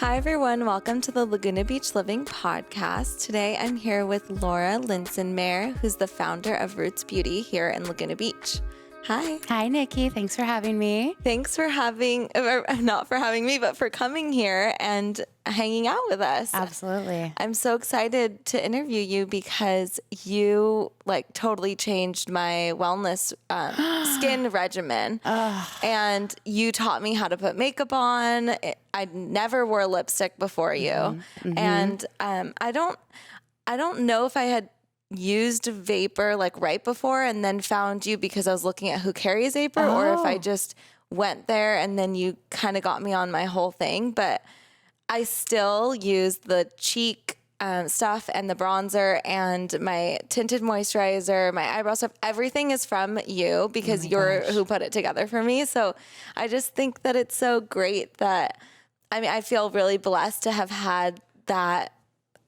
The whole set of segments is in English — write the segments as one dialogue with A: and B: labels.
A: Hi, everyone. Welcome to the Laguna Beach Living podcast. Today, I'm here with Laura Linsenmayer, who's the founder of Roots Beauty here in Laguna Beach. Hi.
B: Hi, Nikki. Thanks for having me.
A: Thanks for not for having me, but for coming here and hanging out with us.
B: Absolutely.
A: I'm so excited to interview you because you totally changed my wellness skin regimen. And you taught me how to put makeup on. I never wore lipstick before you. Mm-hmm. And I don't know if I had used vapor right before and then found you because I was looking at who carries vapor, or if I just went there and then you kind of got me on my whole thing. But I still use the cheek stuff and the bronzer and my tinted moisturizer, my eyebrow stuff. Everything is from you because you're who put it together for me. So I just think that it's so great that, I feel really blessed to have had that,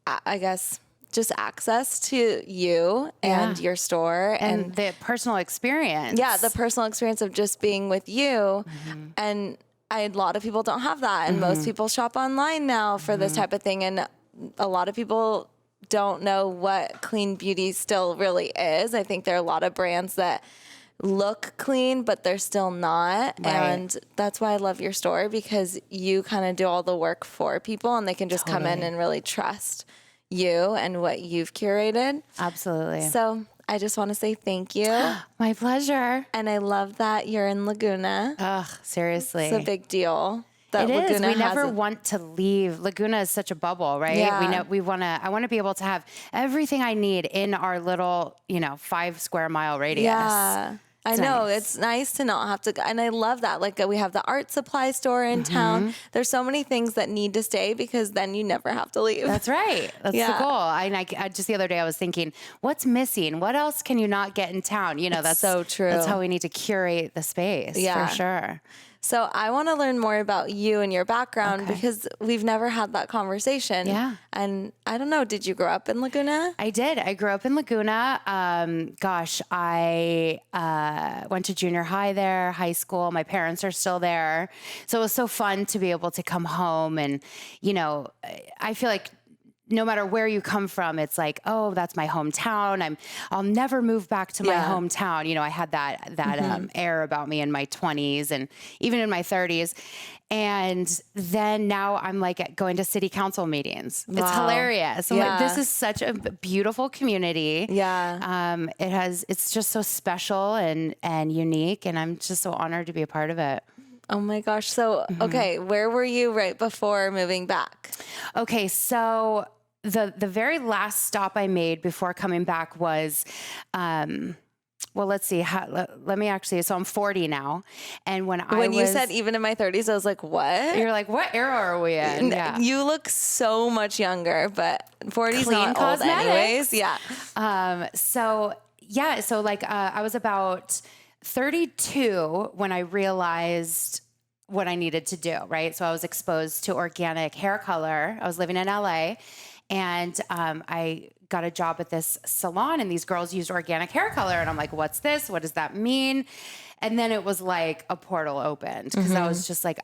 A: I guess, just access to you and your store
B: and the personal experience.
A: Yeah, the personal experience of just being with you. Mm-hmm. And a lot of people don't have that. And most people shop online now for this type of thing. And a lot of people don't know what clean beauty still really is. I think there are a lot of brands that look clean, but they're still not. Right. And that's why I love your store, because you kind of do all the work for people and they can just come in and really trust you and what you've curated.
B: Absolutely.
A: So I just want to say thank you.
B: My pleasure.
A: And I love that you're in Laguna.
B: Ugh, seriously.
A: It's a big deal.
B: It is. We never want to leave. Laguna is such a bubble, right?
A: Yeah.
B: I want to be able to have everything I need in our little, 5 square mile radius.
A: Yeah. I know. Nice. It's nice to not have to, and I love that. We have the art supply store in town. There's so many things that need to stay because then you never have to leave.
B: That's right. That's the goal. I just the other day I was thinking, what's missing? What else can you not get in town? That's
A: so true.
B: That's how we need to curate the space.
A: Yeah.
B: For sure.
A: So I want to learn more about you and your background because we've never had that conversation.
B: Yeah.
A: And I don't know, did you grow up in Laguna?
B: I did. I grew up in Laguna. I went to junior high there, high school. My parents are still there. So it was so fun to be able to come home. And, I feel like no matter where you come from, it's like, oh, that's my hometown. I'll never move back to my hometown. I had that air about me in my 20s and even in my 30s. And then now I'm going to city council meetings. Wow. It's hilarious. This is such a beautiful community.
A: Yeah.
B: It's just so special and unique. And I'm just so honored to be a part of it.
A: Oh my gosh. So, okay. Where were you right before moving back?
B: Okay. So the very last stop I made before coming back was, let's see. Let me actually. So I'm 40 now, and when
A: you said even in my 30s, I was like, "What?"
B: You're like, "What era are we in?"
A: Yeah. You look so much younger, but 40's
B: Clean
A: not
B: cosmetics.
A: old anyways. Yeah.
B: I was about 32 when I realized what I needed to do. Right. So I was exposed to organic hair color. I was living in LA. And I got a job at this salon and these girls used organic hair color. And I'm like, what's this? What does that mean? And then it was like a portal opened because I was just like,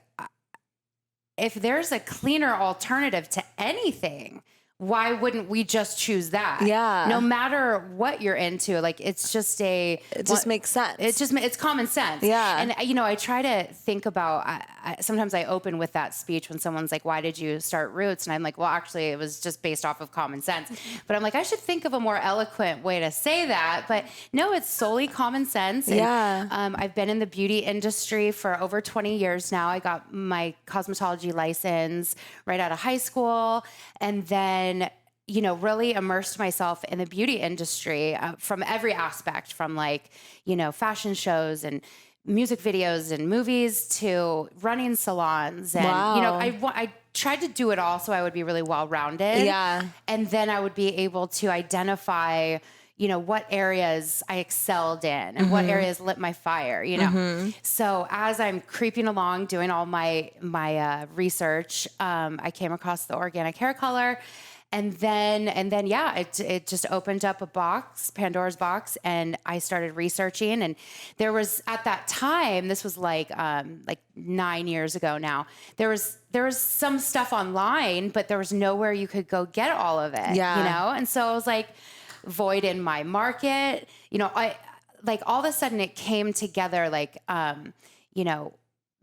B: if there's a cleaner alternative to anything, why wouldn't we just choose that?
A: Yeah.
B: No matter what you're into, it's just
A: it just makes sense.
B: It's common sense.
A: Yeah.
B: And I try to think about, sometimes I open with that speech when someone's like, why did you start Roots? And I'm like, well, actually it was just based off of common sense, but I'm like, I should think of a more eloquent way to say that. But no, it's solely common sense. And, I've been in the beauty industry for over 20 years now. I got my cosmetology license right out of high school. And then really immersed myself in the beauty industry from every aspect, from fashion shows and music videos and movies to running salons. And, I tried to do it all so I would be really well-rounded.
A: Yeah.
B: And then I would be able to identify, what areas I excelled in and what areas lit my fire, So as I'm creeping along, doing all my research, I came across the organic hair color. then, yeah, it just opened up a box, Pandora's box, and I started researching. And there was, at that time, this was like 9 years ago now, there was some stuff online, but there was nowhere you could go get all of it, And so I was like, void in my market, I like all of a sudden it came together, like,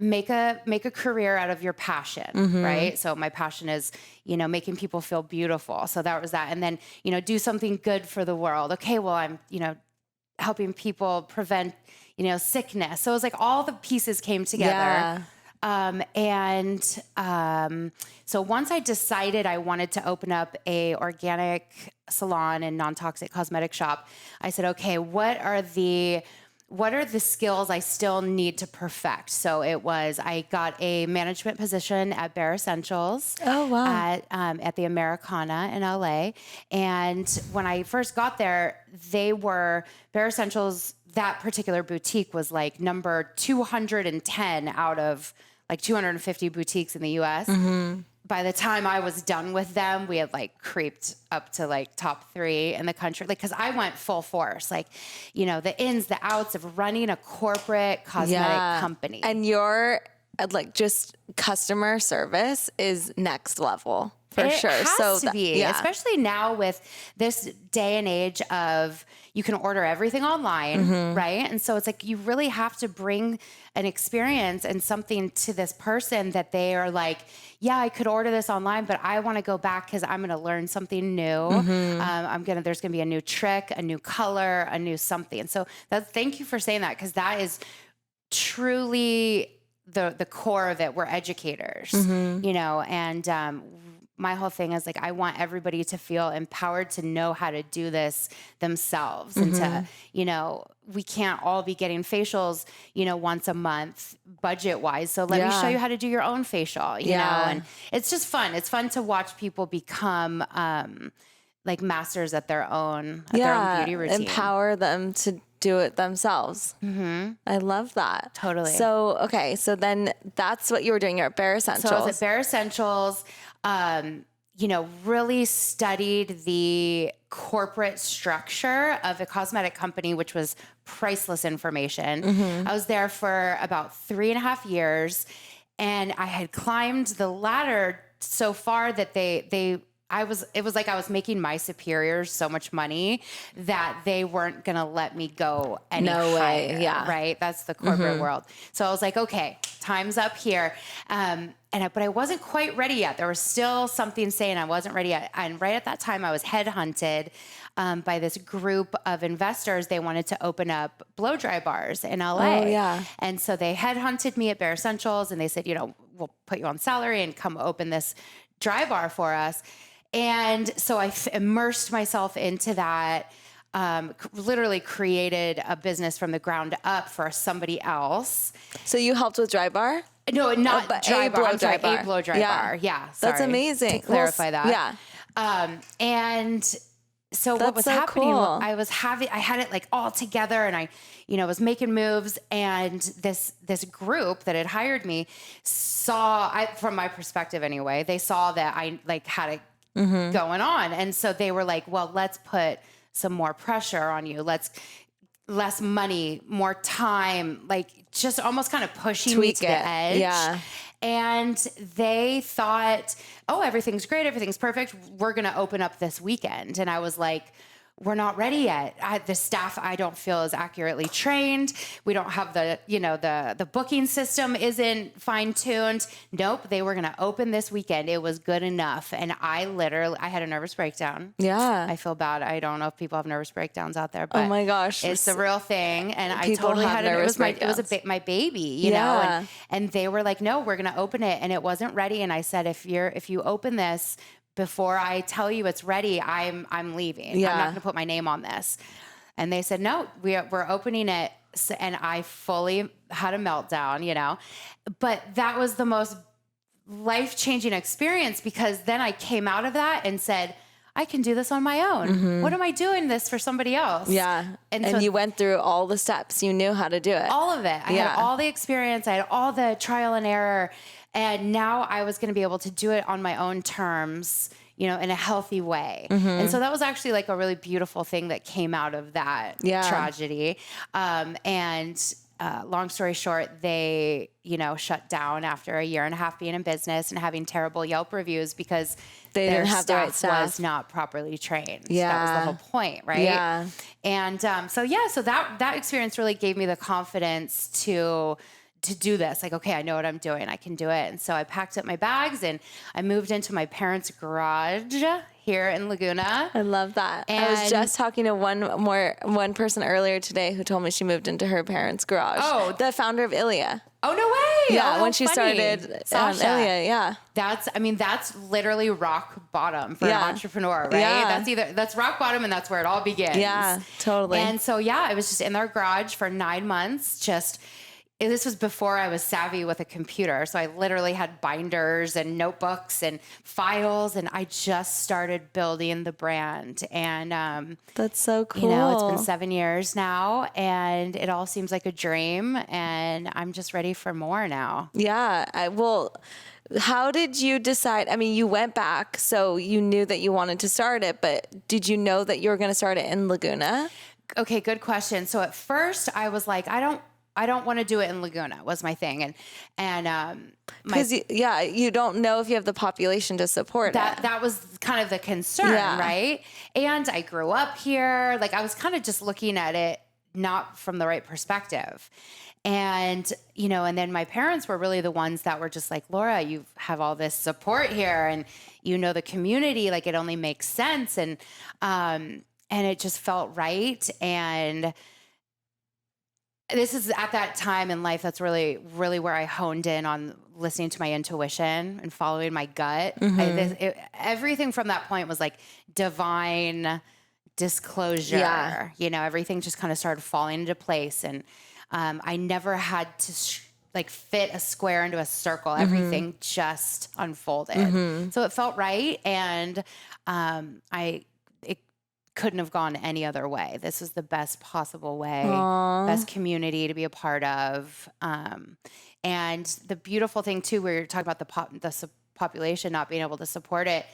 B: make a career out of your passion, right? So my passion is, making people feel beautiful. So that was that. And then, do something good for the world. Okay, well, I'm, helping people prevent, sickness. So it was like all the pieces came together. So once I decided I wanted to open up a organic salon and non-toxic cosmetic shop, I said, okay, what are the skills I still need to perfect? So I got a management position at Bare Essentials.
A: Oh, wow.
B: At the Americana in LA. And when I first got there, Bare Essentials, that particular boutique was like number 210 out of like 250 boutiques in the US. By the time I was done with them, we had like creeped up to like top 3 in the country. Like, cause I went full force, like, the ins, the outs of running a corporate cosmetic company.
A: And your like just customer service is next level for sure.
B: It has to be, especially now with this day and age of you can order everything online, right? And so it's like you really have to bring an experience and something to this person that they are like, yeah, I could order this online, but I want to go back because I'm going to learn something new. There's going to be a new trick, a new color, a new something. And so thank you for saying that, because that is truly the core of it. We're educators, and my whole thing is like, I want everybody to feel empowered to know how to do this themselves and to, we can't all be getting facials, once a month budget wise. So let me show you how to do your own facial, you know, and it's just fun. It's fun to watch people become, like masters at their own beauty routine.
A: Empower them to do it themselves. I love that.
B: Totally.
A: So, okay. So then that's what you were doing. You're at Bare Essentials.
B: So I was at Bare Essentials, really studied the corporate structure of a cosmetic company, which was priceless information. I was there for about 3.5 years, and I had climbed the ladder so far that it was like I was making my superiors so much money that they weren't going to let me go any higher. No way. Yeah. Right. That's the corporate world. So I was like, okay, time's up here. But I wasn't quite ready yet. There was still something saying I wasn't ready yet. And right at that time I was headhunted, by this group of investors. They wanted to open up blow dry bars in LA. Oh, yeah. And so they headhunted me at Bare Essentials, and they said, we'll put you on salary and come open this dry bar for us. And so I immersed myself into that, literally created a business from the ground up for somebody else.
A: So you helped with dry bar?
B: No, not dry bar. I'm sorry, a blow dry bar. Yeah. Sorry,
A: that's amazing.
B: To clarify that.
A: Yeah.
B: And so what was happening, cool. I had it like all together, and I, was making moves, and this group that had hired me from my perspective anyway, they saw that I like had it going on. And so they were like, well, let's put some more pressure on you. Less money, more time, like just almost kind of pushing me to the edge. Yeah. And they thought, oh, everything's great. Everything's perfect. We're going to open up this weekend. And I was like, we're not ready yet. The staff, I don't feel is accurately trained. We don't have the booking system isn't fine tuned. Nope. They were going to open this weekend. It was good enough. And I had a nervous breakdown. Yeah. I feel bad. I don't know if people have nervous breakdowns out there, but
A: oh my gosh,
B: it's the real thing. And I totally had it. It was my baby, you know, and they were like, no, we're going to open it. And it wasn't ready. And I said, if you open this before I tell you it's ready, I'm leaving. Yeah. I'm not going to put my name on this. And they said, no, we're opening it. And I fully had a meltdown, but that was the most life-changing experience, because then I came out of that and said, I can do this on my own. What am I doing this for somebody else? Yeah. And so
A: you went through all the steps. You knew how to do it.
B: All of it. I had all the experience. I had all the trial and error. And now I was going to be able to do it on my own terms, in a healthy way. And so that was actually like a really beautiful thing that came out of that tragedy. Long story short, they, shut down after a year and a half being in business and having terrible Yelp reviews because
A: they
B: their
A: didn't have the right
B: staff was
A: staff.
B: not properly trained.
A: Yeah.
B: That was the whole point, right?
A: Yeah.
B: And so that experience really gave me the confidence to do this. Like, okay, I know what I'm doing. I can do it. And so I packed up my bags and I moved into my parents' garage here in Laguna.
A: I love that. I was just talking to one person earlier today who told me she moved into her parents' garage.
B: Oh,
A: the founder of Ilia.
B: Oh, no way.
A: Yeah, when she started Ilia, yeah.
B: That's literally rock bottom for an entrepreneur, right?
A: Yeah.
B: That's rock bottom and that's where it all begins.
A: Yeah, totally.
B: And so, I was just in their garage for 9 months, this was before I was savvy with a computer. So I literally had binders and notebooks and files, and I just started building the brand. And
A: that's so cool.
B: It's been 7 years now, and it all seems like a dream. And I'm just ready for more now.
A: Yeah. How did you decide? I mean, you went back, so you knew that you wanted to start it, but did you know that you were going to start it in Laguna?
B: Okay, good question. So at first I was like, I don't want to do it in Laguna was my thing.
A: Because you don't know if you have the population to support it.
B: That was kind of the concern, right? And I grew up here. Like I was kind of just looking at it not from the right perspective. And, and then my parents were really the ones that were just like, Laura, you have all this support here and the community, like it only makes sense. And it just felt right. And this is at that time in life, that's really, really where I honed in on listening to my intuition and following my gut. Everything from that point was like divine disclosure. Yeah. Everything just kind of started falling into place. And I never had to fit a square into a circle. Everything just unfolded. So it felt right. And it couldn't have gone any other way. This was the best possible way, best community to be a part of. And the beautiful thing too, we were talking about the population not being able to support it.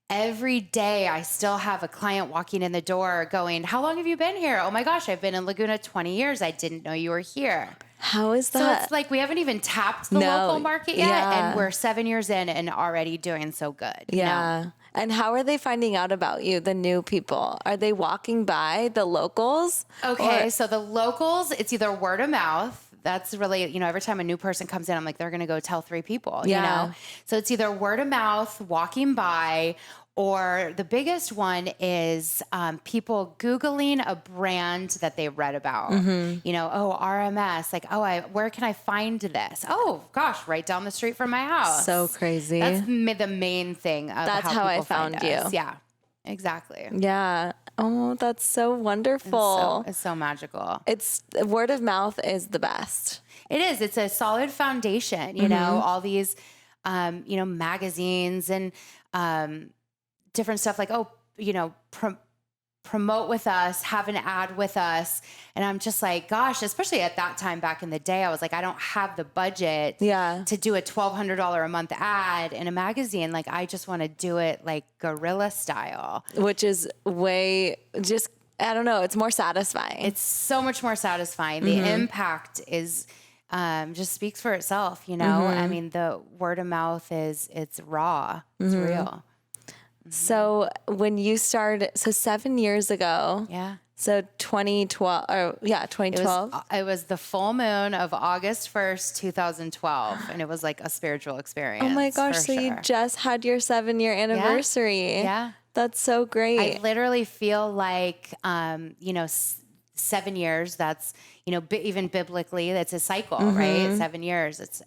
B: Every day I still have a client walking in the door going, how long have you been here? Oh my gosh, I've been in Laguna 20 years. I didn't know you were here.
A: How is that?
B: So it's like we haven't even tapped the local market yet. And we're 7 years in and already doing so good.
A: Yeah. And how are they finding out about you, the new people? Are they walking by the locals?
B: Okay, so the locals, it's either word of mouth. That's really, every time a new person comes in, I'm like, they're going to go tell 3 people, So it's either word of mouth, walking by, or the biggest one is people Googling a brand that they read about. RMS, like, where can I find this? Oh, gosh, right down the street from my house.
A: So crazy.
B: That's the main thing of
A: That's how I found you.
B: Yeah, exactly.
A: Yeah. Oh, that's so wonderful.
B: It's so magical.
A: It's word of mouth is the best.
B: It is. It's a solid foundation, all these, magazines and different stuff like, promote with us, have an ad with us. And I'm just like, gosh, especially at that time back in the day, I was like, I don't have the budget to do a $1,200 a month ad in a magazine. Like, I just want to do it like guerrilla style.
A: Which is I don't know, it's more satisfying.
B: It's so much more satisfying. The impact is just speaks for itself, I mean, the word of mouth it's raw, it's real.
A: So when you started, 7 years ago.
B: Yeah.
A: So 2012, 2012.
B: It was the full moon of August 1st, 2012. And it was like a spiritual experience.
A: Oh my gosh. So you just had your 7-year anniversary.
B: Yeah.
A: That's so great.
B: I literally feel like, 7 years, that's, even biblically, that's a cycle, right? 7 years.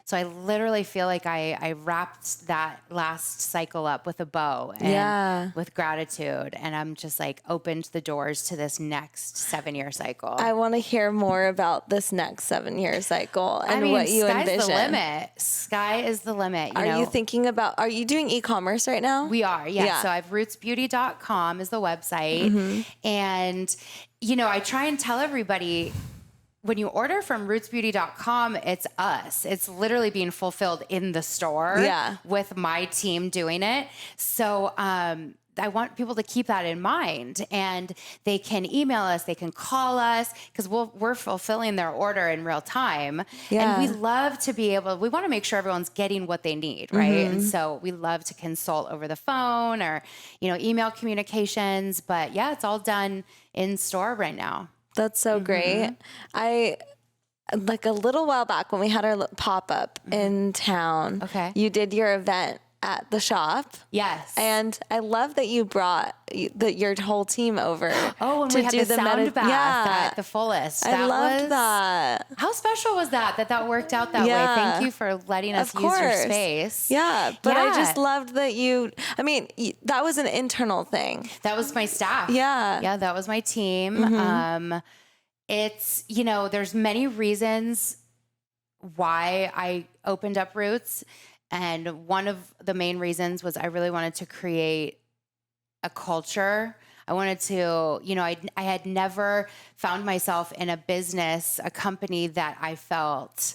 B: So I literally feel like I wrapped that last cycle up with a bow and with gratitude. And I'm just like opened the doors to this next 7-year cycle.
A: I want to hear more about this next 7-year cycle and what you envision.
B: Sky's the limit. Sky is the limit.
A: Are you doing e-commerce right now?
B: We are, yeah. So I have rootsbeauty.com is the website. And, I try and tell everybody, when you order from rootsbeauty.com, it's us. It's literally being fulfilled in the store with my team doing it. So I want people to keep that in mind, and they can email us, they can call us, because we're fulfilling their order in real time. And we love to be able, we want to make sure everyone's getting what they need, right? And so we love to consult over the phone or, email communications. But yeah, it's all done in store right now.
A: That's so great. Like a little while back when we had our pop-up in town, you did your event at the shop.
B: Yes.
A: And I love that you brought your whole team over.
B: Oh, and we had the sound bath at the fullest.
A: I loved that.
B: How special was that worked out that way? Thank you for letting us use your space.
A: Yeah. But I just loved that that was an internal thing.
B: That was my staff.
A: Yeah.
B: Yeah, that was my team. It's, there's many reasons why I opened up Roots. And one of the main reasons was I really wanted to create a culture. I wanted to, I had never found myself in a business, a company that I felt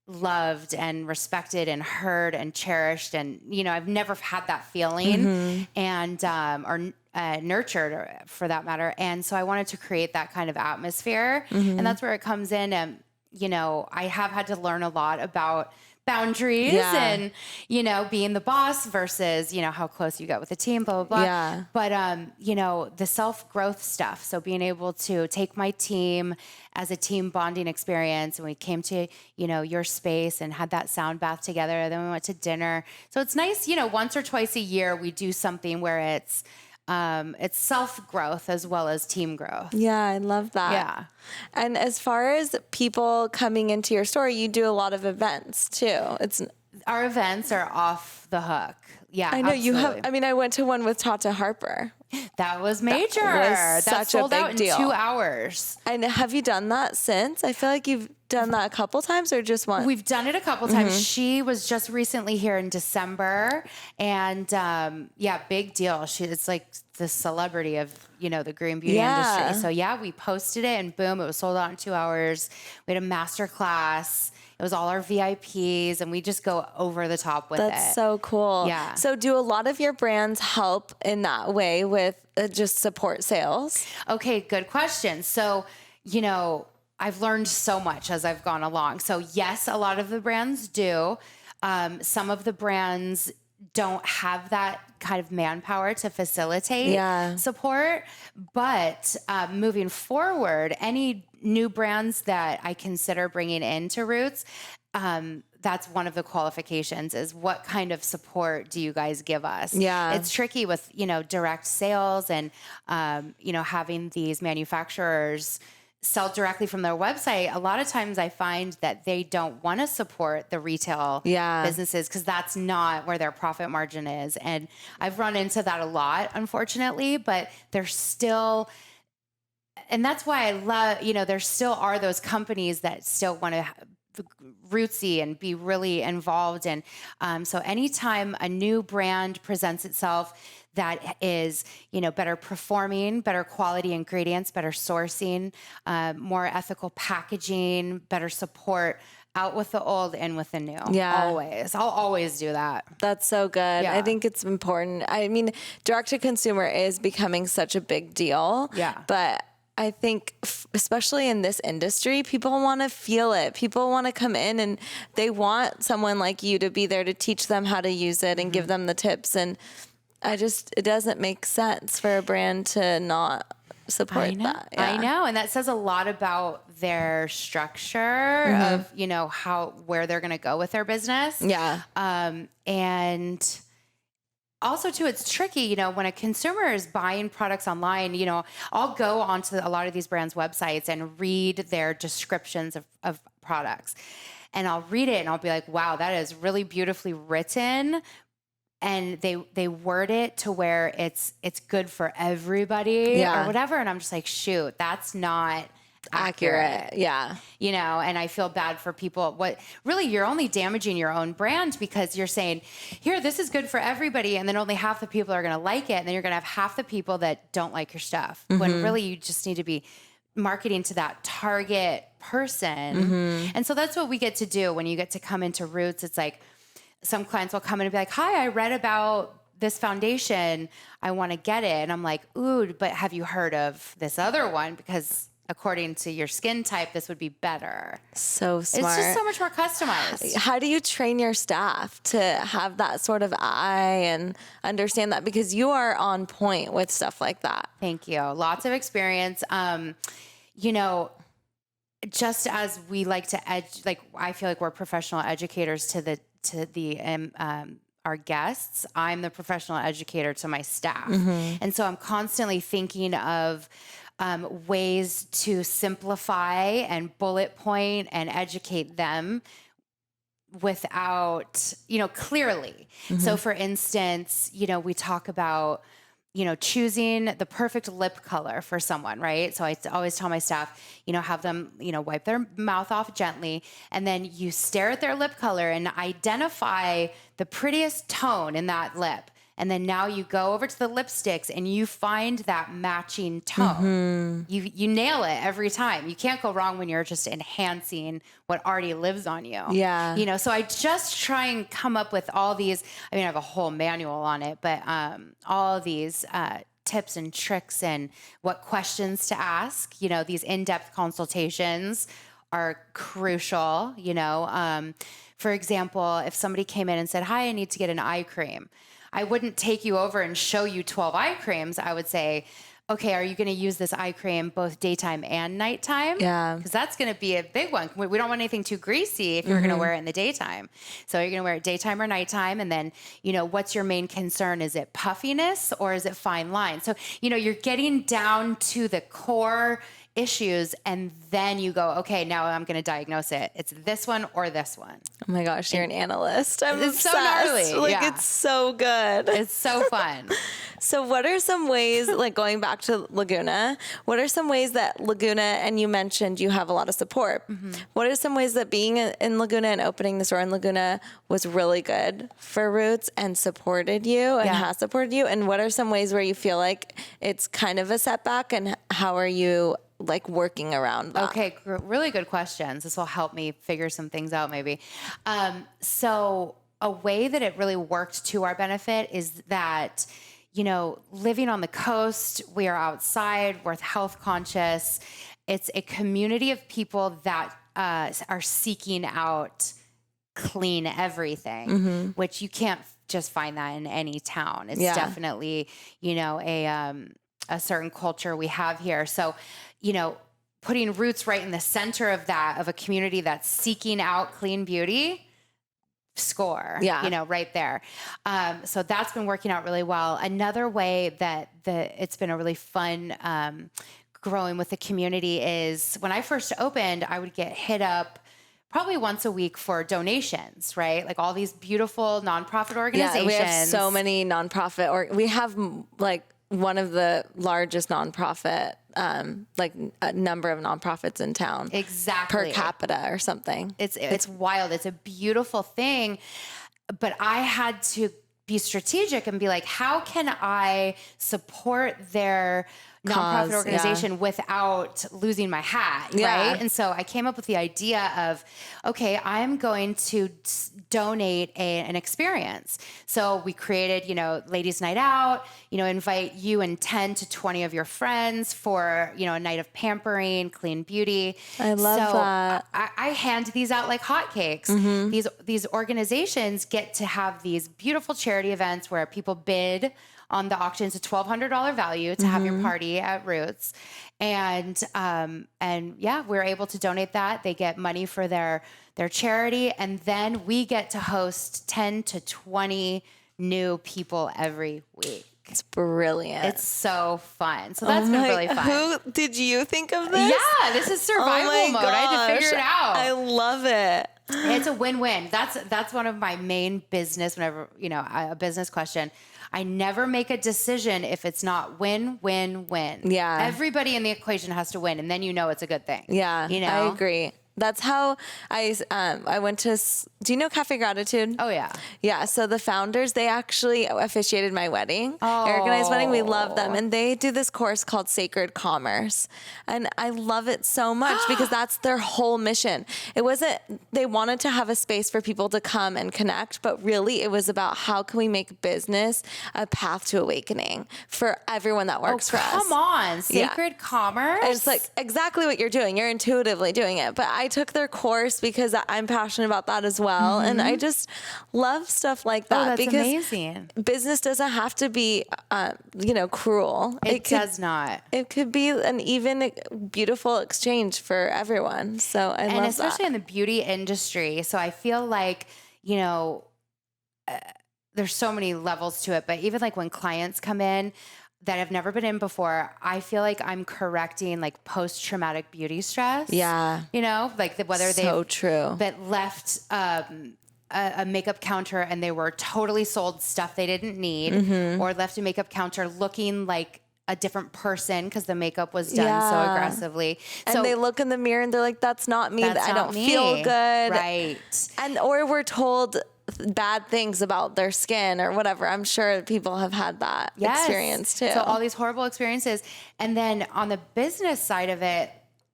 B: loved and respected and heard and cherished. And, I've never had that feeling and, or nurtured for that matter. And so I wanted to create that kind of atmosphere. And that's where it comes in. And, I have had to learn a lot about boundaries and, being the boss versus, how close you get with the team, blah, blah, blah.
A: Yeah.
B: But, the self-growth stuff. So being able to take my team as a team bonding experience, and we came to, your space and had that sound bath together. Then we went to dinner. So it's nice, once or twice a year, we do something where it's self-growth as well as team growth.
A: Yeah, I love that. Yeah. And as far as people coming into your store, you do a lot of events too.
B: Our events are off the hook. Yeah,
A: I know
B: absolutely.
A: you have. I went to one with Tata Harper.
B: That was major.
A: That was such
B: sold
A: a big
B: out in
A: deal.
B: 2 hours.
A: And have you done that since? I feel like you've done that a couple times or just once?
B: We've done it a couple times. She was just recently here in December, and big deal. It's like the celebrity of, the green beauty industry. So we posted it and boom, it was sold out in 2 hours. We had a master class. It was all our VIPs, and we just go over the top with it.
A: That's so cool.
B: Yeah.
A: So do a lot of your brands help in that way with just support sales?
B: Okay, good question. So, I've learned so much as I've gone along. So yes, a lot of the brands do. Some of the brands don't have that kind of manpower to facilitate support. But moving forward, any new brands that I consider bringing into Roots, that's one of the qualifications is what kind of support do you guys give us? Yeah. It's tricky with, direct sales and, having these manufacturers sell directly from their website. A lot of times I find that they don't want to support the retail businesses because that's not where their profit margin is. And I've run into that a lot, unfortunately, but there's still, and that's why I love, there still are those companies that still want to rootsy and be really involved. And so anytime a new brand presents itself that is, better performing, better quality ingredients, better sourcing, more ethical packaging, better support, out with the old, in with the new. Yeah. Always. I'll always do that.
A: That's so good. Yeah. I think it's important. I mean, direct to consumer is becoming such a big deal. Yeah. But I think especially in this industry, people want to feel it. People want to come in and they want someone like you to be there to teach them how to use it and give them the tips. And it doesn't make sense for a brand to not support that. Yeah.
B: I know. And that says a lot about their structure of, where they're going to go with their business. Yeah. And also too, it's tricky, when a consumer is buying products online, I'll go onto a lot of these brands' websites and read their descriptions of products. And I'll read it and I'll be like, wow, that is really beautifully written. And they word it to where it's good for everybody or whatever. And I'm just like, shoot, that's not accurate. Yeah. And I feel bad for people. Really, you're only damaging your own brand because you're saying, here, this is good for everybody. And then only half the people are going to like it. And then you're going to have half the people that don't like your stuff. When really you just need to be marketing to that target person. And so that's what we get to do when you get to come into Roots. It's like some clients will come in and be like, hi, I read about this foundation. I want to get it. And I'm like, ooh, but have you heard of this other one? Because according to your skin type, this would be better.
A: So smart.
B: It's just so much more customized.
A: How do you train your staff to have that sort of eye and understand that? Because you are on point with stuff like that.
B: Thank you. Lots of experience. You know, just as we like to I feel like we're professional educators to our guests, I'm the professional educator to my staff. And so I'm constantly thinking of ways to simplify and bullet point and educate them without, clearly. So for instance, we talk about, choosing the perfect lip color for someone, right? So I always tell my staff, have them, wipe their mouth off gently, and then you stare at their lip color and identify the prettiest tone in that lip. And then now you go over to the lipsticks and you find that matching tone. You nail it every time. You can't go wrong when you're just enhancing what already lives on you.
A: Yeah.
B: So I just try and come up with all these, I have a whole manual on it, but all these tips and tricks and what questions to ask. These in-depth consultations are crucial. For example, if somebody came in and said, hi, I need to get an eye cream, I wouldn't take you over and show you 12 eye creams. I would say, okay, are you going to use this eye cream both daytime and nighttime?
A: Yeah.
B: Because that's going to be a big one. We don't want anything too greasy if you're going to wear it in the daytime. So you're going to wear it daytime or nighttime. And then, what's your main concern? Is it puffiness or is it fine line? So, you're getting down to the core issues, and then you go, okay, now I'm going to diagnose it. It's this one or this one.
A: Oh my gosh, you're an analyst. I'm
B: It's
A: obsessed.
B: so gnarly.
A: It's so good.
B: It's so fun.
A: So what are some ways, going back to Laguna, what are some ways that Laguna, and you mentioned you have a lot of support. What are some ways that being in Laguna and opening the store in Laguna was really good for Roots and supported you and has supported you? And what are some ways where you feel like it's kind of a setback, and how are you working around that?
B: Okay, really good questions. This will help me figure some things out maybe. So a way that it really worked to our benefit is that, living on the coast, we are outside, we're health conscious. It's a community of people that are seeking out clean everything, which you can't just find that in any town. It's definitely, a certain culture we have here. So, putting Roots right in the center of that, of a community that's seeking out clean beauty, score, right there. So that's been working out really well. Another way that it's been a really fun growing with the community is when I first opened, I would get hit up probably once a week for donations, right? All these beautiful nonprofit organizations.
A: Yeah, we have so many nonprofit, we have one of the largest nonprofit, a number of nonprofits in town.
B: Exactly.
A: Per capita or something.
B: It's wild. It's a beautiful thing. But I had to be strategic and be like, how can I support their nonprofit organization without losing my hat, right? And so I came up with the idea of, okay, I'm going to donate an experience. So we created, ladies' night out, invite you and 10 to 20 of your friends for, a night of pampering, clean beauty.
A: I love that.
B: I hand these out like hotcakes. These organizations get to have these beautiful charity events where people bid on the auction. It's a $1,200 value to have your party at Roots. And we're able to donate that. They get money for their charity. And then we get to host 10 to 20 new people every week.
A: It's brilliant.
B: It's so fun. So that's been really fun.
A: Who did you think of this?
B: Yeah, this is survival mode. I had to figure it out.
A: I love it.
B: It's a win-win. That's one of my main business, whenever, a business question. I never make a decision if it's not win, win, win.
A: Yeah.
B: Everybody in the equation has to win, and then it's a good thing.
A: Yeah, I agree. That's how I went to, do you know Cafe Gratitude?
B: Oh, yeah.
A: Yeah. So the founders, they actually officiated my wedding. Eric and I's wedding. We love them. And they do this course called Sacred Commerce. And I love it so much because that's their whole mission. It wasn't, they wanted to have a space for people to come and connect, but really it was about how can we make business a path to awakening for everyone that works for us.
B: Come on. Sacred Commerce?
A: It's like exactly what you're doing. You're intuitively doing it. But I took their course because I'm passionate about that as well. And I just love stuff like that.
B: That's
A: because
B: amazing.
A: Business doesn't have to be, cruel.
B: It does not.
A: It could be an even beautiful exchange for everyone. So I love that.
B: And especially in the beauty industry. So I feel like, there's so many levels to it. But even like when clients come in that have never been in before, I feel like I'm correcting like post-traumatic beauty stress.
A: Yeah.
B: Whether
A: so true.
B: that left a makeup counter and they were totally sold stuff they didn't need, or left a makeup counter looking like a different person because the makeup was done so aggressively.
A: And they look in the mirror and they're like, that's not me. I don't feel good.
B: Right.
A: Or we're told bad things about their skin or whatever. I'm sure people have had that experience too.
B: So all these horrible experiences. And then on the business side of it,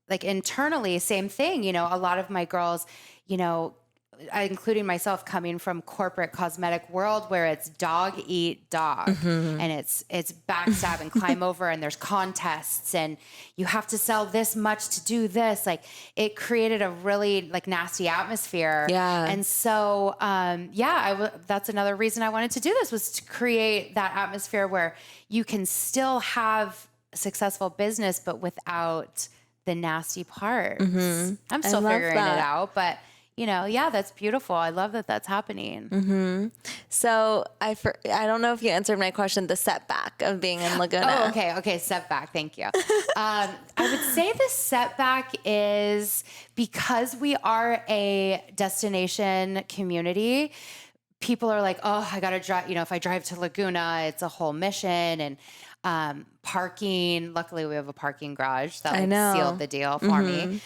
B: like internally, same thing. A lot of my girls, including myself, coming from corporate cosmetic world where it's dog eat dog, and it's backstab and climb over, and there's contests and you have to sell this much to do this. Like it created a really like nasty atmosphere.
A: Yeah.
B: And so, that's another reason I wanted to do this, was to create that atmosphere where you can still have a successful business, but without the nasty parts. I'm still figuring it out, but that's beautiful. I love that that's happening.
A: So I don't know if you answered my question, the setback of being in Laguna.
B: Oh, okay. Setback. Thank you. I would say the setback is because we are a destination community. People are like, oh, I got to drive, if I drive to Laguna, it's a whole mission, and parking. Luckily we have a parking garage that sealed the deal for me.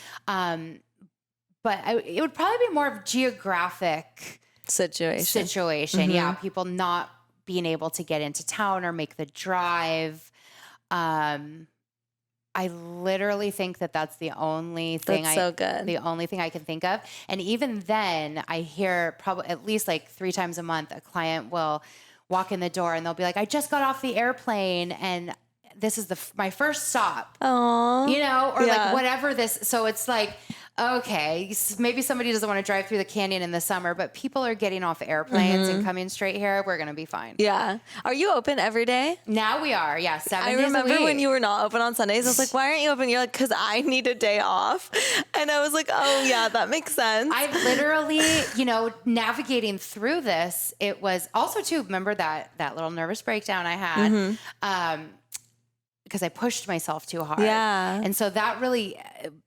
B: But it would probably be more of geographic situation. Yeah. People not being able to get into town or make the drive. I literally think that that's the only thing. The only thing I can think of. And even then I hear probably at least like 3 times a month, a client will walk in the door and they'll be like, I just got off the airplane and this is my first stop.
A: Aww.
B: Like whatever this. So it's like, okay, maybe somebody doesn't want to drive through the canyon in the summer, but people are getting off airplanes and coming straight here. We're going to be fine.
A: Yeah. Are you open every day?
B: Now we are. Yeah. 7 days a week.
A: I remember when you were not open on Sundays. I was like, why aren't you open? You're like, because I need a day off. And I was like, oh yeah, that makes sense.
B: I literally, navigating through this, it was also too, remember that little nervous breakdown I had, because I pushed myself too hard.
A: Yeah.
B: And so that really,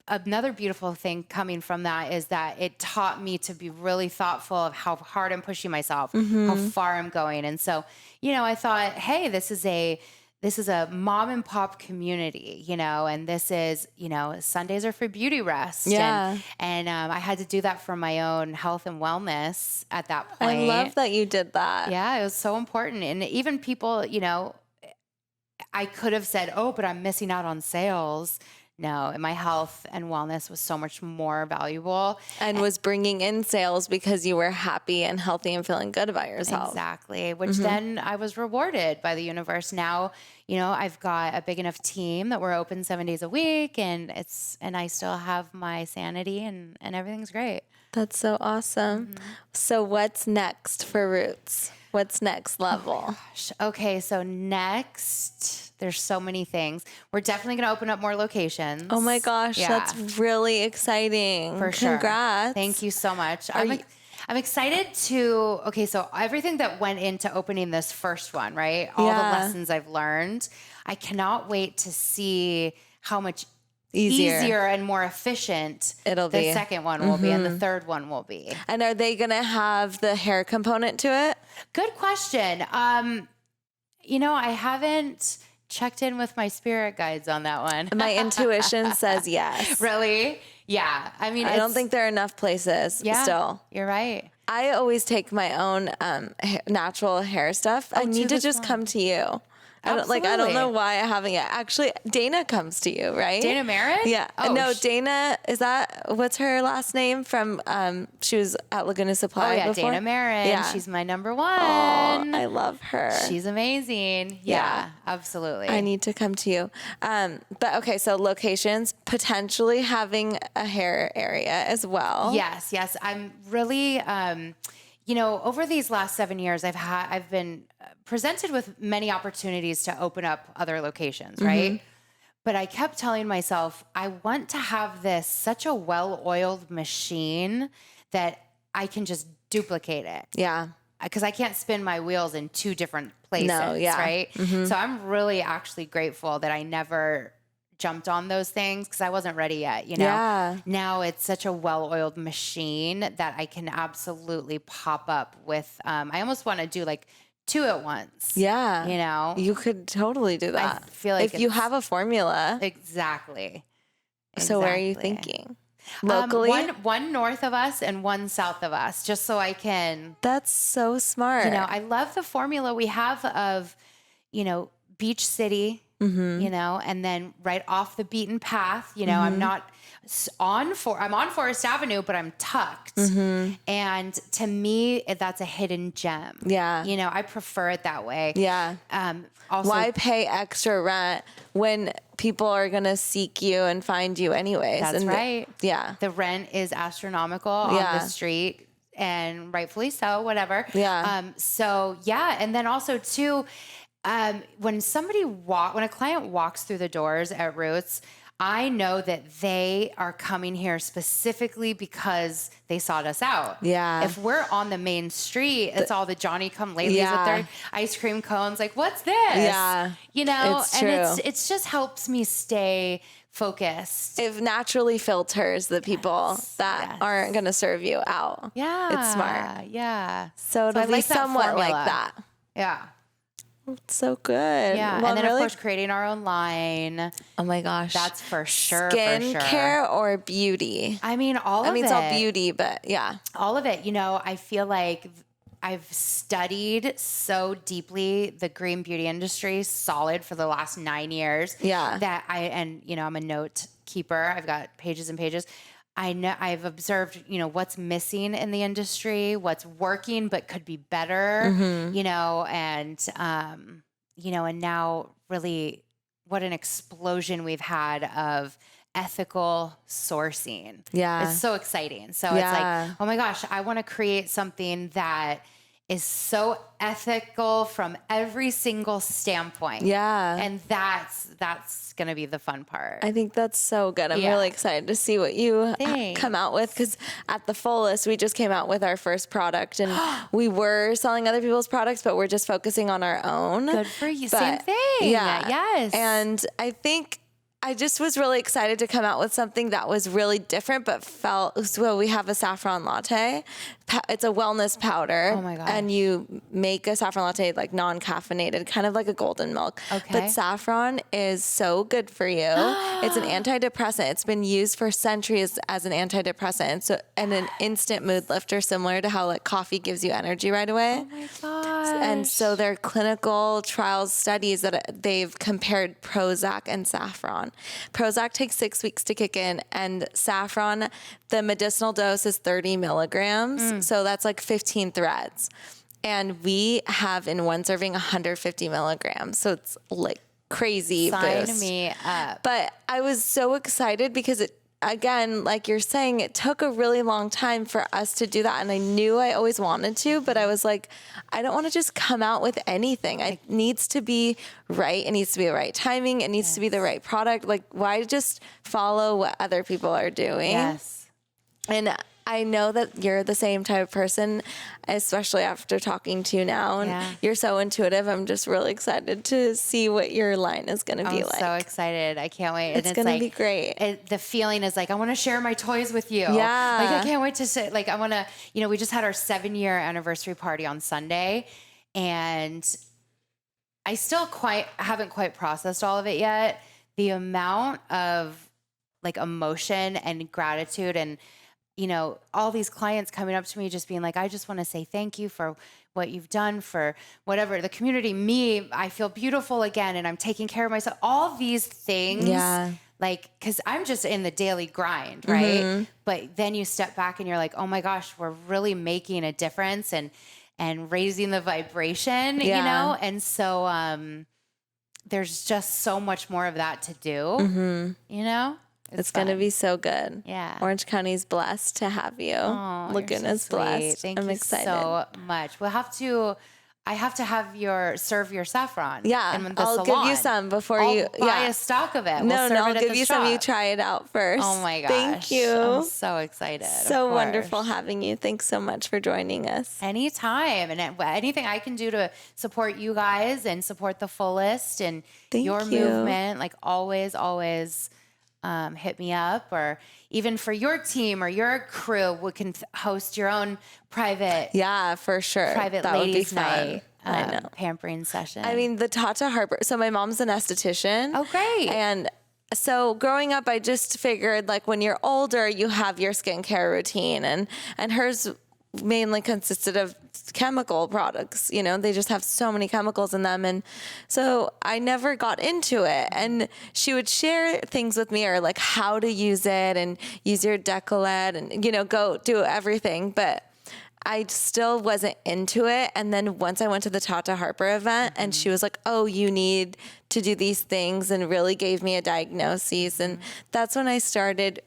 B: another beautiful thing coming from that is that it taught me to be really thoughtful of how hard I'm pushing myself, how far I'm going. And so, I thought, hey, this is a mom and pop community, and this is, Sundays are for beauty rest.
A: Yeah.
B: And I had to do that for my own health and wellness at that point.
A: I love that you did that.
B: Yeah, it was so important. And even people, I could have said, oh, but I'm missing out on sales. No, my health and wellness was so much more valuable.
A: And was bringing in sales because you were happy and healthy and feeling good about yourself.
B: Exactly. Which then I was rewarded by the universe. Now, I've got a big enough team that we're open 7 days a week, and I still have my sanity and everything's great.
A: That's so awesome. So what's next for Roots? What's next level?
B: Oh gosh. Okay, so next, there's so many things. We're definitely going to open up more locations.
A: Oh my gosh, that's really exciting.
B: For sure.
A: Congrats.
B: Thank you so much. I'm excited so everything that went into opening this first one, right? All the lessons I've learned. I cannot wait to see how much easier and more efficient the second one will be and the third one will be.
A: And are they going to have the hair component to it?
B: Good question. I haven't checked in with my spirit guides on that one.
A: My intuition says yes.
B: Really? Yeah. I mean,
A: I don't think there are enough places still.
B: You're right.
A: I always take my own natural hair stuff. I need to just come to you. I don't know why I haven't yet. Actually, Dana comes to you, right?
B: Dana Merritt?
A: Yeah.
B: Oh,
A: no, Dana, what's her last name from, she was at Laguna Supply before?
B: Dana Merritt.
A: Yeah.
B: She's my number one.
A: Oh, I love her.
B: She's amazing. Yeah, absolutely.
A: I need to come to you. But okay, so locations, potentially having a hair area as well.
B: Yes. I'm really, over these last 7 years, I've been presented with many opportunities to open up other locations, right? But I kept telling myself, I want to have such a well-oiled machine that I can just duplicate it.
A: Yeah.
B: Because I can't spin my wheels in two different places, right? So I'm really actually grateful that I never jumped on those things because I wasn't ready yet,
A: Yeah.
B: Now it's such a well-oiled machine that I can absolutely pop up with, I almost want to do like 2 at once.
A: Yeah. You could totally do that.
B: I feel like
A: if you have a formula.
B: Exactly.
A: So where are you thinking? Locally?
B: One north of us and one south of us, just so I can.
A: That's so smart.
B: I love the formula we have of, beach city, and then right off the beaten path, I'm not I'm on Forest Avenue, but I'm tucked. And to me, that's a hidden gem.
A: Yeah.
B: I prefer it that way.
A: Yeah.
B: Also,
A: why pay extra rent when people are going to seek you and find you anyways?
B: That's right.
A: Yeah.
B: The rent is astronomical on the street, and rightfully so, whatever.
A: Yeah.
B: And then also too, when a client walks through the doors at Roots, I know that they are coming here specifically because they sought us out.
A: Yeah.
B: If we're on the main street, it's all the Johnny come latelys with their ice cream cones. Like, what's this?
A: Yeah.
B: It's true. It's just helps me stay focused.
A: It naturally filters the people that aren't going to serve you out.
B: Yeah.
A: It's smart.
B: Yeah.
A: So it'll be somewhat like that.
B: Yeah.
A: It's so good.
B: Yeah.
A: Well,
B: and then, of course, creating our own line.
A: Oh, my gosh.
B: That's for sure.
A: Skincare or beauty?
B: I mean, all of it.
A: It's all beauty, but yeah.
B: All of it. I feel like I've studied so deeply the green beauty industry solid for the last 9 years.
A: Yeah.
B: That I'm a note keeper. I've got pages and pages. I know I've observed, what's missing in the industry, what's working but could be better, and now really what an explosion we've had of ethical sourcing.
A: Yeah.
B: It's so exciting. So it's like, oh my gosh, I want to create something that is so ethical from every single standpoint.
A: Yeah.
B: And that's going to be the fun part.
A: I think that's so good. I'm really excited to see what you come out with, because at the Fullest, we just came out with our first product, and we were selling other people's products, but we're just focusing on our own.
B: Good for you. Same thing.
A: Yeah.
B: Yes.
A: And I think I just was really excited to come out with something that was really different, but we have a saffron latte. It's a wellness powder.
B: Oh my gosh.
A: And you make a saffron latte like non-caffeinated, kind of like a golden milk.
B: Okay.
A: But saffron is so good for you. It's an antidepressant. It's been used for centuries as an antidepressant. And an instant mood lifter, similar to how like coffee gives you energy right away.
B: Oh my gosh.
A: And so their clinical trials studies that they've compared Prozac and saffron. Prozac takes 6 weeks to kick in, and saffron, the medicinal dose is 30 milligrams. So that's like 15 threads. And we have in one serving 150 milligrams. So it's like crazy
B: Sign
A: boost.
B: me up.
A: But I was so excited because again, like you're saying, it took a really long time for us to do that. And I knew I always wanted to, but I was like, I don't want to just come out with anything. It needs to be right. It needs to be the right timing. It needs to be the right product. Like, why just follow what other people are doing?
B: Yes.
A: And I know that you're the same type of person, especially after talking to you now. And you're so intuitive. I'm just really excited to see what your line is going to be like.
B: I'm so excited. I can't wait.
A: It's going to be great.
B: The feeling is like, I want to share my toys with you.
A: Yeah.
B: Like, I can't wait to sit. Like, I want to, we just had our 7-year anniversary party on Sunday, and I still haven't quite processed all of it yet. The amount of like emotion and gratitude and, you know, all these clients coming up to me just being like, I just want to say thank you for what you've done for whatever, the community, me, I feel beautiful again and I'm taking care of myself. All these things, like, because I'm just in the daily grind, right? But then you step back and you're like, oh my gosh, we're really making a difference and raising the vibration, you know? And so there's just so much more of that to do, you know?
A: It's going to be so good.
B: Yeah.
A: Orange County's blessed to have you.
B: Oh,
A: Laguna's
B: so
A: blessed.
B: Thank
A: I'm
B: you
A: excited.
B: so much. I have to have serve your saffron.
A: Yeah.
B: In the
A: I'll
B: salon.
A: give you some before
B: I'll
A: you
B: buy a stock of it.
A: No,
B: We'll
A: I'll
B: serve it at
A: give
B: the
A: you some. You
B: shop.
A: try it out first.
B: Oh my gosh.
A: Thank you.
B: I'm so excited.
A: So wonderful having you. Thanks so much for joining us.
B: Anytime. And anything I can do to support you guys and support the fullest and your movement, like always hit me up, or even for your team or your crew, we can host your own private.
A: Yeah, for sure.
B: Private
A: that
B: ladies'
A: would be fun.
B: night.
A: I know.
B: Pampering session.
A: I mean, the Tata Harper. So my mom's an esthetician.
B: Oh, great.
A: And so growing up, I just figured like when you're older, you have your skincare routine, and hers mainly consisted of chemical products. You know, they just have so many chemicals in them. And so I never got into it. And she would share things with me, or like how to use it and use your décolleté and, you know, go do everything. But I still wasn't into it. And then once I went to the Tata Harper event and she was like, oh, you need to do these things, and really gave me a diagnosis. And that's when I started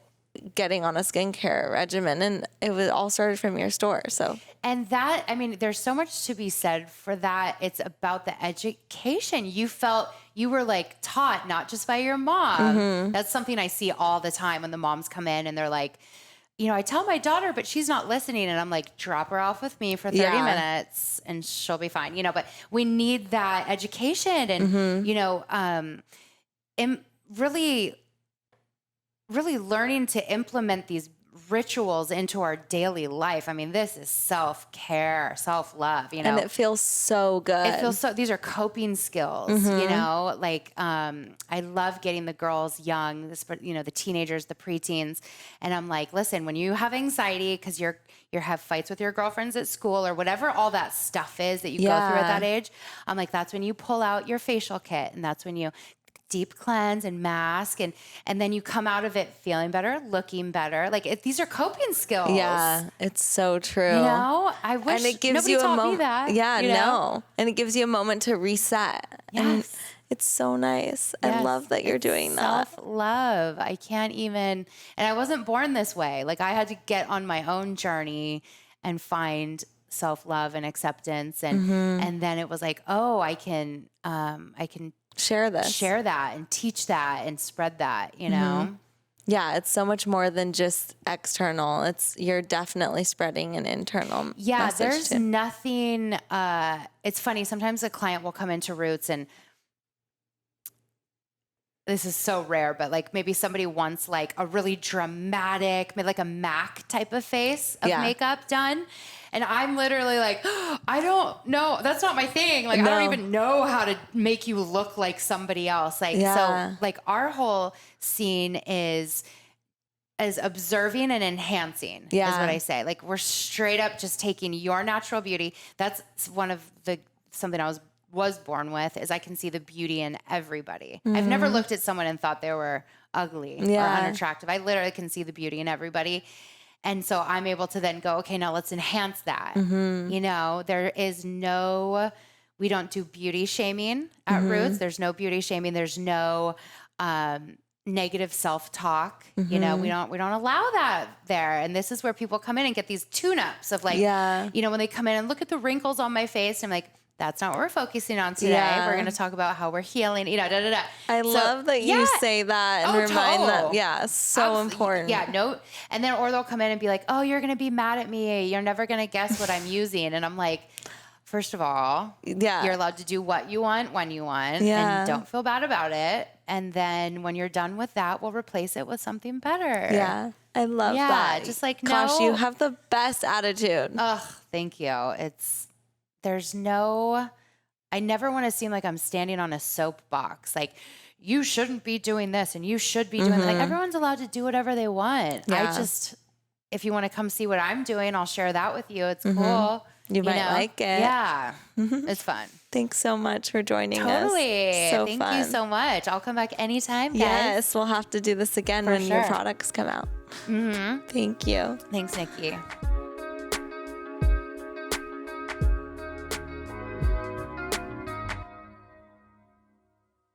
A: getting on a skincare regimen, and it was all started from your store. So,
B: and that, I mean, there's so much to be said for that. It's about the education. You felt you were like taught, not just by your mom. That's something I see all the time when the moms come in and they're like, you know, I tell my daughter, but she's not listening. And I'm like, drop her off with me for 30 minutes and she'll be fine, you know, but we need that education and, you know, really learning to implement these rituals into our daily life. I mean, this is self-care, self-love, you know.
A: And it feels so good.
B: It feels so, these are coping skills, you know, like, I love getting the girls young, you know, the teenagers, the preteens. And I'm like, listen, when you have anxiety, cause you have fights with your girlfriends at school or whatever, all that stuff is that you go through at that age. I'm like, that's when you pull out your facial kit, and that's when you deep cleanse and mask, and then you come out of it feeling better, looking better. Like these are coping skills.
A: Yeah, it's so true.
B: You know, I wish
A: and it gives
B: nobody
A: you
B: taught me that.
A: Yeah,
B: you know?
A: No, and it gives you a moment to reset.
B: Yes.
A: And it's so nice.
B: Yes.
A: I love that you're doing that.
B: Self-love. I can't even, and I wasn't born this way. Like I had to get on my own journey and find self-love and acceptance, and then it was like, oh, I can share that and teach that and spread that, you know?
A: Yeah, it's so much more than just external. You're definitely spreading an internal message
B: there's
A: too.
B: nothing, it's funny, sometimes a client will come into Roots, and this is so rare, but like maybe somebody wants like a really dramatic, maybe like a MAC type of face of makeup done. And I'm literally like, I don't know. That's not my thing. Like, I don't even know how to make you look like somebody else. Like, so like our whole scene is observing and enhancing is what I say. Like we're straight up just taking your natural beauty. That's one of something I was born with, is I can see the beauty in everybody. I've never looked at someone and thought they were ugly or unattractive. I literally can see the beauty in everybody. And so I'm able to then go, okay, now let's enhance that. You know, we don't do beauty shaming at Roots. There's no beauty shaming. There's no negative self-talk. You know, we don't allow that there. And this is where people come in and get these tune-ups of like, you know, when they come in and look at the wrinkles on my face, I'm like, that's not what we're focusing on today. We're going to talk about how we're healing, you know,
A: I love that you say that and remind them. Yeah, so important.
B: Yeah, no. And then, or they'll come in and be like, oh, you're going to be mad at me. You're never going to guess what I'm using. And I'm like, first of all, you're allowed to do what you want, when you want, and don't feel bad about it. And then when you're done with that, we'll replace it with something better.
A: Yeah, I love that.
B: Just like,
A: gosh, you have the best attitude.
B: Ugh, thank you. I never want to seem like I'm standing on a soapbox. Like, you shouldn't be doing this and you should be doing like everyone's allowed to do whatever they want.
A: Yeah.
B: If you want to come see what I'm doing, I'll share that with you. It's cool.
A: You might like it.
B: Yeah. It's fun.
A: Thanks so much for joining us.
B: Totally.
A: So
B: Thank
A: fun.
B: you so much. I'll come back anytime, guys.
A: Yes, we'll have to do this again when your products come out. Thank you.
B: Thanks, Nikki.